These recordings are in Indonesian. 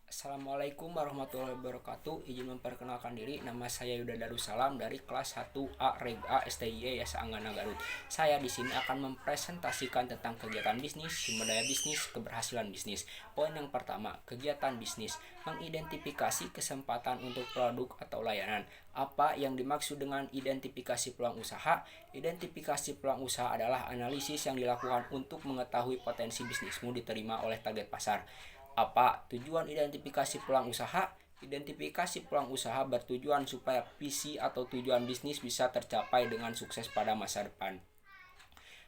Assalamualaikum warahmatullahi wabarakatuh. Izin memperkenalkan diri, nama saya Yuda Darussalam dari kelas 1A Reg A STIE Yasa Anggana Garut. Saya di sini akan mempresentasikan tentang kegiatan bisnis, sumber daya bisnis, keberhasilan bisnis. Poin yang pertama, kegiatan bisnis, mengidentifikasi kesempatan untuk produk atau layanan. Apa yang dimaksud dengan identifikasi peluang usaha? Identifikasi peluang usaha adalah analisis yang dilakukan untuk mengetahui potensi bisnismu diterima oleh target pasar. Apa tujuan identifikasi peluang usaha? Identifikasi peluang usaha bertujuan supaya visi atau tujuan bisnis bisa tercapai dengan sukses pada masa depan.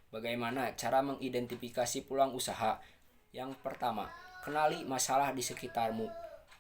Bagaimana cara mengidentifikasi peluang usaha? Yang pertama, kenali masalah di sekitarmu.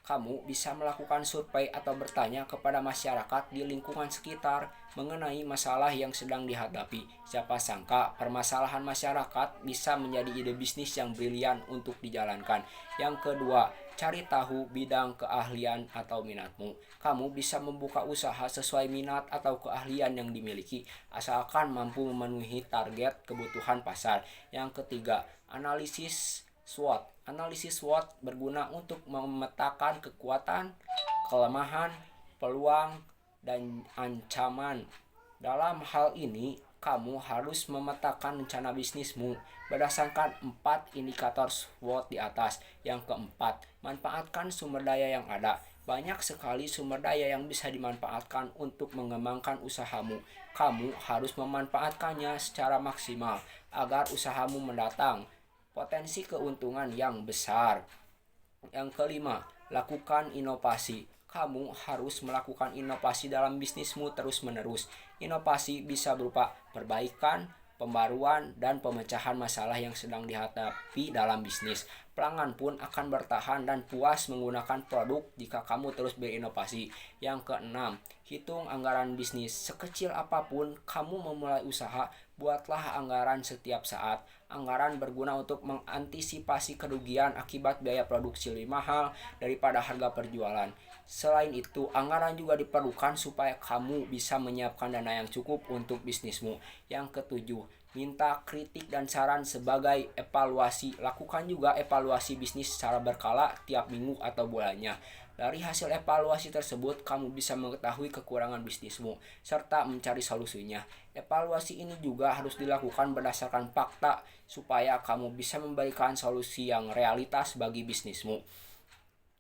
Kamu bisa melakukan survei atau bertanya kepada masyarakat di lingkungan sekitar mengenai masalah yang sedang dihadapi. Siapa sangka permasalahan masyarakat bisa menjadi ide bisnis yang brilian untuk dijalankan. Yang kedua, cari tahu bidang keahlian atau minatmu. Kamu bisa membuka usaha sesuai minat atau keahlian yang dimiliki, asalkan mampu memenuhi target kebutuhan pasar. Yang ketiga, analisis SWOT. Analisis SWOT berguna untuk memetakan kekuatan, kelemahan, peluang, dan ancaman. Dalam hal ini, kamu harus memetakan rencana bisnismu berdasarkan 4 indikator SWOT di atas. Yang keempat, manfaatkan sumber daya yang ada. Banyak sekali sumber daya yang bisa dimanfaatkan untuk mengembangkan usahamu. Kamu harus memanfaatkannya secara maksimal agar usahamu mendatang potensi keuntungan yang besar. Yang kelima, lakukan inovasi. Kamu harus melakukan inovasi dalam bisnismu terus-menerus. Inovasi bisa berupa perbaikan, pembaruan, dan pemecahan masalah yang sedang dihadapi dalam bisnis. Pelanggan pun akan bertahan dan puas menggunakan produk jika kamu terus berinovasi. Yang keenam, hitung anggaran bisnis. Sekecil apapun kamu memulai usaha, buatlah anggaran setiap saat. Anggaran berguna untuk mengantisipasi kerugian akibat biaya produksi lebih mahal daripada harga perjualan. Selain itu, anggaran juga diperlukan supaya kamu bisa menyiapkan dana yang cukup untuk bisnismu. Yang ketujuh, minta kritik dan saran sebagai evaluasi. Lakukan juga evaluasi bisnis secara berkala tiap minggu atau bulannya. Dari hasil evaluasi tersebut, kamu bisa mengetahui kekurangan bisnismu serta mencari solusinya. Evaluasi ini juga harus dilakukan berdasarkan fakta supaya kamu bisa memberikan solusi yang realitas bagi bisnismu.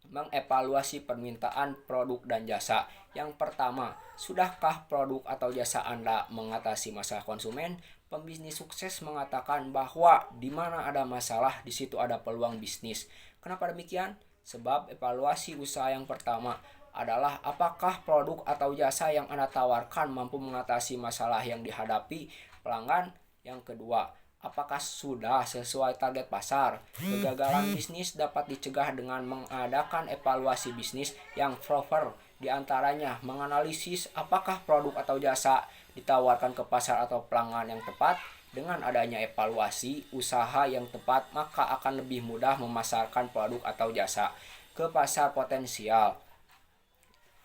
Mengevaluasi permintaan produk dan jasa. Yang pertama, sudahkah produk atau jasa Anda mengatasi masalah konsumen? Pembisnis sukses mengatakan bahwa di mana ada masalah, di situ ada peluang bisnis. Kenapa demikian? Sebab evaluasi usaha yang pertama adalah apakah produk atau jasa yang Anda tawarkan mampu mengatasi masalah yang dihadapi pelanggan. Yang kedua, apakah sudah sesuai target pasar? Kegagalan bisnis dapat dicegah dengan mengadakan evaluasi bisnis yang proper. Di antaranya, menganalisis apakah produk atau jasa ditawarkan ke pasar atau pelanggan yang tepat. Dengan adanya evaluasi usaha yang tepat, maka akan lebih mudah memasarkan produk atau jasa ke pasar potensial.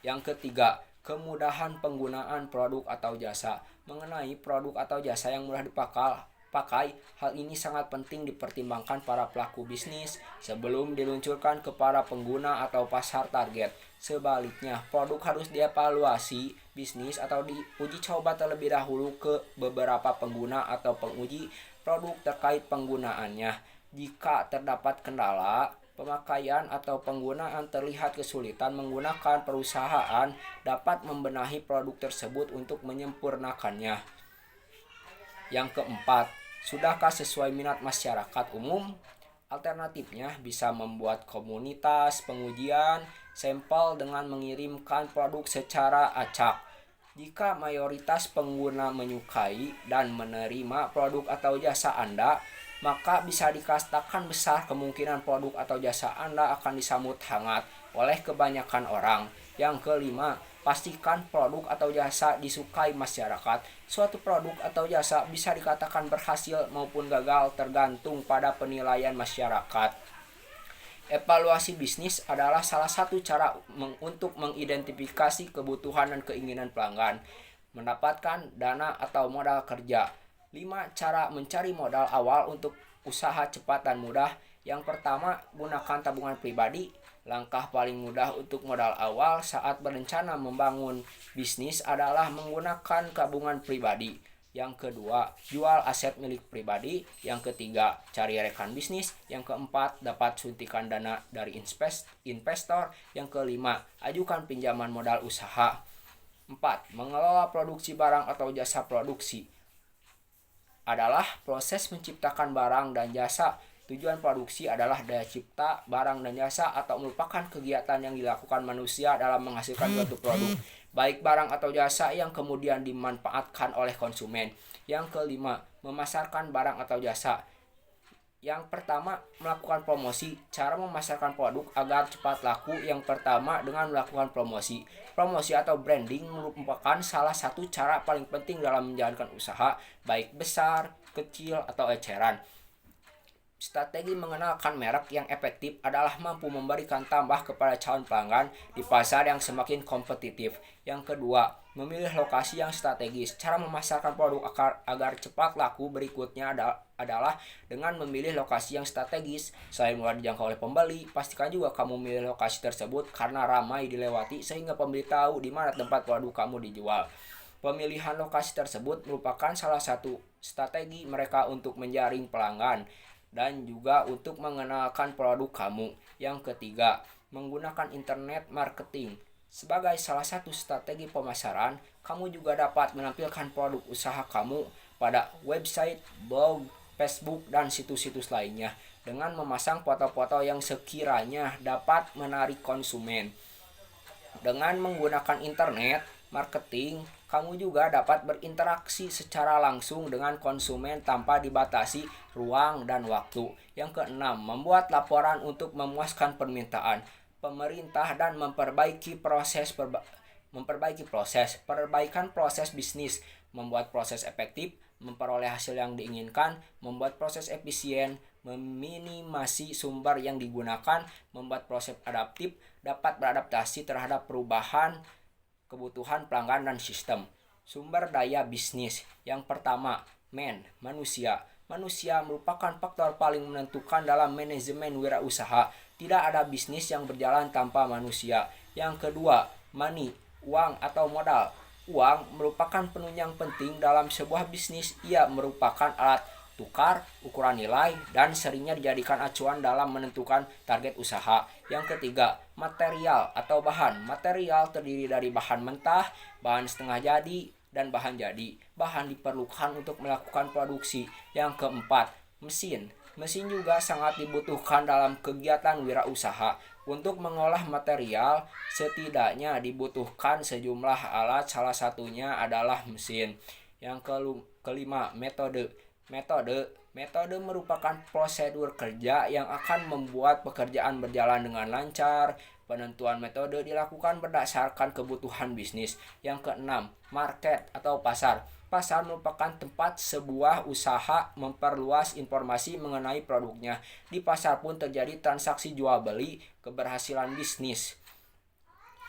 Yang ketiga, kemudahan penggunaan produk atau jasa. Mengenai produk atau jasa yang mudah dipakai, hal ini sangat penting dipertimbangkan para pelaku bisnis sebelum diluncurkan ke para pengguna atau pasar target. Sebaliknya, produk harus dievaluasi bisnis atau diuji coba terlebih dahulu ke beberapa pengguna atau penguji produk terkait penggunaannya. Jika terdapat kendala pemakaian atau penggunaan terlihat kesulitan menggunakan, perusahaan dapat membenahi produk tersebut untuk menyempurnakannya. Yang keempat, sudahkah sesuai minat masyarakat umum? Alternatifnya bisa membuat komunitas pengujian sampel dengan mengirimkan produk secara acak. Jika mayoritas pengguna menyukai dan menerima produk atau jasa Anda, maka bisa dikatakan besar kemungkinan produk atau jasa Anda akan disambut hangat oleh kebanyakan orang. Yang kelima, pastikan produk atau jasa disukai masyarakat. Suatu produk atau jasa bisa dikatakan berhasil maupun gagal tergantung pada penilaian masyarakat. Evaluasi bisnis adalah salah satu cara untuk mengidentifikasi kebutuhan dan keinginan pelanggan, mendapatkan dana atau modal kerja. 5 cara mencari modal awal untuk usaha cepat dan mudah. Yang pertama, gunakan tabungan pribadi. Langkah paling mudah untuk modal awal saat berencana membangun bisnis adalah menggunakan tabungan pribadi. Yang kedua, jual aset milik pribadi. Yang ketiga, cari rekan bisnis. Yang keempat, dapat suntikan dana dari investor. Yang kelima, ajukan pinjaman modal usaha. 4. Mengelola produksi barang atau jasa. Produksi adalah proses menciptakan barang dan jasa. Tujuan produksi adalah daya cipta barang dan jasa atau merupakan kegiatan yang dilakukan manusia dalam menghasilkan suatu produk, baik barang atau jasa yang kemudian dimanfaatkan oleh konsumen. Yang kelima, memasarkan barang atau jasa. Yang pertama, melakukan promosi. Cara memasarkan produk agar cepat laku. Yang pertama, dengan melakukan promosi. Promosi atau branding merupakan salah satu cara paling penting dalam menjalankan usaha, baik besar, kecil, atau eceran. Strategi mengenalkan merek yang efektif adalah mampu memberikan tambah kepada calon pelanggan di pasar yang semakin kompetitif. Yang kedua, memilih lokasi yang strategis. Cara memasarkan produk agar cepat laku berikutnya adalah dengan memilih lokasi yang strategis. Selain mudah dijangkau oleh pembeli, pastikan juga kamu memilih lokasi tersebut karena ramai dilewati sehingga pembeli tahu di mana tempat produk kamu dijual. Pemilihan lokasi tersebut merupakan salah satu strategi mereka untuk menjaring pelanggan dan juga untuk mengenalkan produk kamu. Yang ketiga, menggunakan internet marketing. Sebagai salah satu strategi pemasaran, kamu juga dapat menampilkan produk usaha kamu pada website, blog, Facebook, dan situs-situs lainnya dengan memasang foto-foto yang sekiranya dapat menarik konsumen. Dengan menggunakan internet marketing, kamu juga dapat berinteraksi secara langsung dengan konsumen tanpa dibatasi ruang dan waktu. Yang keenam, membuat laporan untuk memuaskan permintaan pemerintah dan memperbaiki perbaikan proses bisnis, membuat proses efektif, memperoleh hasil yang diinginkan, membuat proses efisien, meminimasi sumber yang digunakan, membuat proses adaptif, dapat beradaptasi terhadap perubahan kebutuhan pelanggan dan sistem. Sumber daya bisnis. Yang pertama, manusia. Manusia merupakan faktor paling menentukan dalam manajemen wirausaha. Tidak ada bisnis yang berjalan tanpa manusia. Yang kedua, money, uang atau modal. Uang merupakan penunjang penting dalam sebuah bisnis. Ia merupakan alat tukar, ukuran nilai, dan seringnya dijadikan acuan dalam menentukan target usaha. Yang ketiga, material atau bahan. Material terdiri dari bahan mentah, bahan setengah jadi, dan bahan jadi. Bahan diperlukan untuk melakukan produksi. Yang keempat, mesin. Mesin juga sangat dibutuhkan dalam kegiatan wirausaha. Untuk mengolah material, setidaknya dibutuhkan sejumlah alat, salah satunya adalah mesin. Yang kelima, metode. Metode merupakan prosedur kerja yang akan membuat pekerjaan berjalan dengan lancar. Penentuan metode dilakukan berdasarkan kebutuhan bisnis. Yang keenam, market atau pasar. Pasar merupakan tempat sebuah usaha memperluas informasi mengenai produknya. Di pasar pun terjadi transaksi jual beli, keberhasilan bisnis.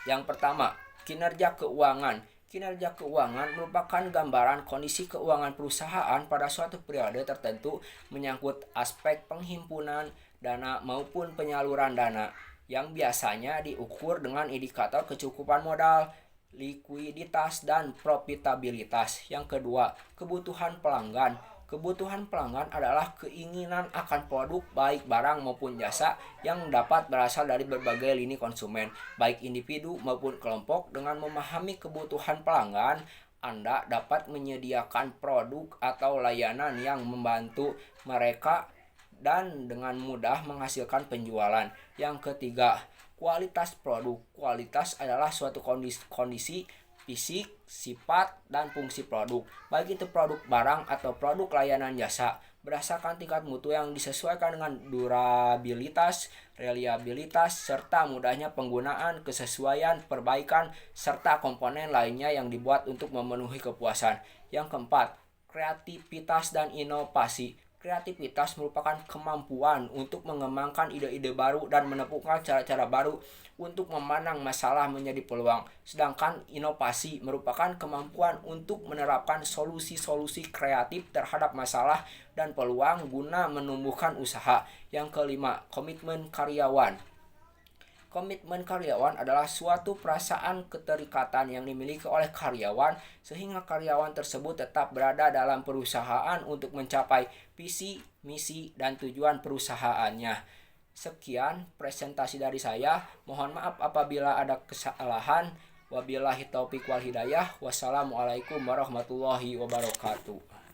Yang pertama, kinerja keuangan. Kinerja keuangan merupakan gambaran kondisi keuangan perusahaan pada suatu periode tertentu, menyangkut aspek penghimpunan dana maupun penyaluran dana, yang biasanya diukur dengan indikator kecukupan modal, likuiditas, dan profitabilitas. Yang kedua, kebutuhan pelanggan. Kebutuhan pelanggan adalah keinginan akan produk baik barang maupun jasa yang dapat berasal dari berbagai lini konsumen, baik individu maupun kelompok. Dengan memahami kebutuhan pelanggan, Anda dapat menyediakan produk atau layanan yang membantu mereka dan dengan mudah menghasilkan penjualan. Yang ketiga, kualitas produk. Kualitas adalah suatu kondisi fisik, sifat, dan fungsi produk, baik itu produk barang atau produk layanan jasa, berdasarkan tingkat mutu yang disesuaikan dengan durabilitas, reliabilitas, serta mudahnya penggunaan, kesesuaian, perbaikan, serta komponen lainnya yang dibuat untuk memenuhi kepuasan. Yang keempat, kreativitas dan inovasi. Kreativitas merupakan kemampuan untuk mengembangkan ide-ide baru dan menemukan cara-cara baru untuk memandang masalah menjadi peluang. Sedangkan inovasi merupakan kemampuan untuk menerapkan solusi-solusi kreatif terhadap masalah dan peluang guna menumbuhkan usaha. Yang kelima, komitmen karyawan. Komitmen karyawan adalah suatu perasaan keterikatan yang dimiliki oleh karyawan sehingga karyawan tersebut tetap berada dalam perusahaan untuk mencapai visi, misi, dan tujuan perusahaannya. Sekian presentasi dari saya. Mohon maaf apabila ada kesalahan. Wabillahi taufik wal hidayah. Wassalamualaikum warahmatullahi wabarakatuh.